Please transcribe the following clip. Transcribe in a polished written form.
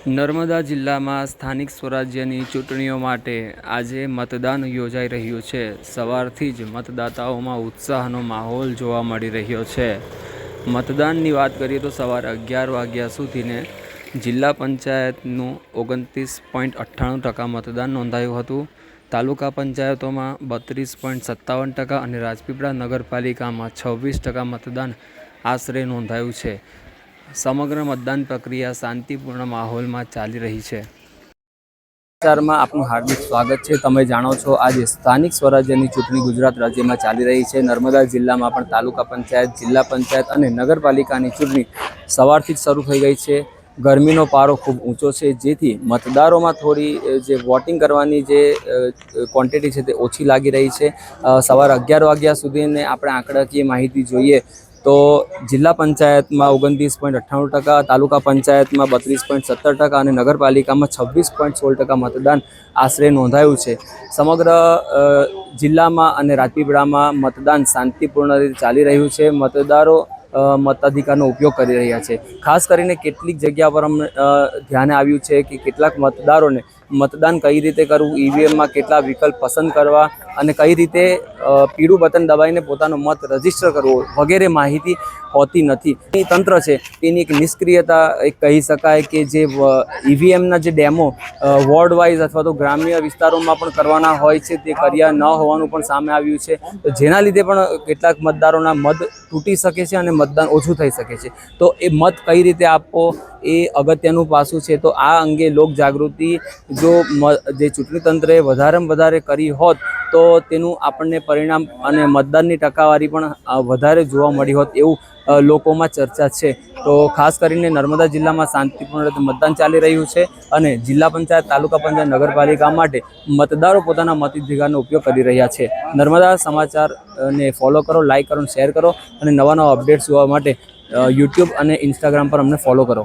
નર્મદા જિલ્લામાં સ્થાનિક સ્વરાજ્યની ચૂંટણીઓ માટે આજે મતદાન યોજાઈ રહ્યું છે। સવારથી જ મતદાતાઓમાં ઉત્સાહનો માહોલ જોવા મળી રહ્યો છે। મતદાનની વાત કરીએ તો સવારે 11 વાગ્યા સુધીને જિલ્લા પંચાયતનું 29.98% મતદાન નોંધાયું હતું। તાલુકા પંચાયતોમાં 32.57% અને રાજપીપળા નગરપાલિકામાં 26% મતદાન આશરે નોંધાયું છે। સમગ્ર મતદાન પ્રક્રિયા શાંતિપૂર્ણ માહોલમાં ચાલી રહી છે। સમાચારમાં આપનું હાર્દિક સ્વાગત છે। તમે જાણો છો આજે સ્થાનિક સ્વરાજ્યની ચૂંટણી ગુજરાત રાજ્યમાં ચાલી રહી છે। નર્મદા જિલ્લામાં પણ તાલુકા પંચાયત, જિલ્લા પંચાયત અને નગરપાલિકાની ચૂંટણી સવારથી જ શરૂ થઈ ગઈ છે। ગરમીનો પારો ખૂબ ઊંચો છે, જેથી મતદારોમાં થોડી જે વોટિંગ કરવાની જે ક્વોન્ટિટી છે તે ઓછી લાગી રહી છે। સવારે 11 વાગ્યા સુધીને આપણે આંકડાકીય માહિતી જોઈએ તો જિલ્લા પંચાયતમાં 29.98%, તાલુકા પંચાયતમાં 32.70% અને નગરપાલિકામાં 26.16% મતદાન આશરે નોંધાયું છે। સમગ્ર જિલ્લામાં અને રાજપીપળામાં મતદાન શાંતિપૂર્ણ રીતે ચાલી રહ્યું છે। મતદારો મતાધિકારનો ઉપયોગ કરી રહ્યા છે। ખાસ કરીને કેટલીક જગ્યા પર અમને ધ્યાને આવ્યું છે કે કેટલાક મતદારોને મતદાન કઈ રીતે કરવું, ઈવીએમમાં કેટલા વિકલ્પ પસંદ કરવા અને કઈ રીતે પીળું બટન દબાવીને પોતાનો મત રજીસ્ટર કરવો વગેરે માહિતી હોતી નથી। એ તંત્ર છે તેની એક નિષ્ક્રિયતા એક કહી શકાય કે જે ઈવીએમના જે ડેમો વોર્ડ વાઇઝ અથવા તો ગ્રામ્ય વિસ્તારોમાં પણ કરવાના હોય છે તે કર્યા ન હોવાનું પણ સામે આવ્યું છે। જેના લીધે પણ કેટલાક મતદારોના મત તૂટી શકે છે અને મતદાન ઓછું થઈ શકે છે। તો એ મત કઈ રીતે આપવો એ અગત્યનું પાસું છે। તો આ અંગે લોક જાગૃતિ જો જે ચૂંટણી તંત્રએ વધારેમાં વધારે કરી હોત તો તેનું આપણને પરિણામ અને મતદાનની ટકાવારી પણ વધારે જોવા મળી હોત એવું લોકોમાં ચર્ચા છે। તો ખાસ કરીને નર્મદા જિલ્લામાં શાંતિપૂર્ણ રીતે મતદાન ચાલી રહ્યું છે અને જિલ્લા પંચાયત, તાલુકા પંચાયત, નગરપાલિકા માટે મતદારો પોતાના મતાધિકારનો ઉપયોગ કરી રહ્યા છે। નર્મદા સમાચારને ફોલો કરો, લાઇક કરો, શેર કરો અને નવા અપડેટ્સ જોવા માટે યુટ્યુબ અને ઇન્સ્ટાગ્રામ પર અમને ફોલો કરો।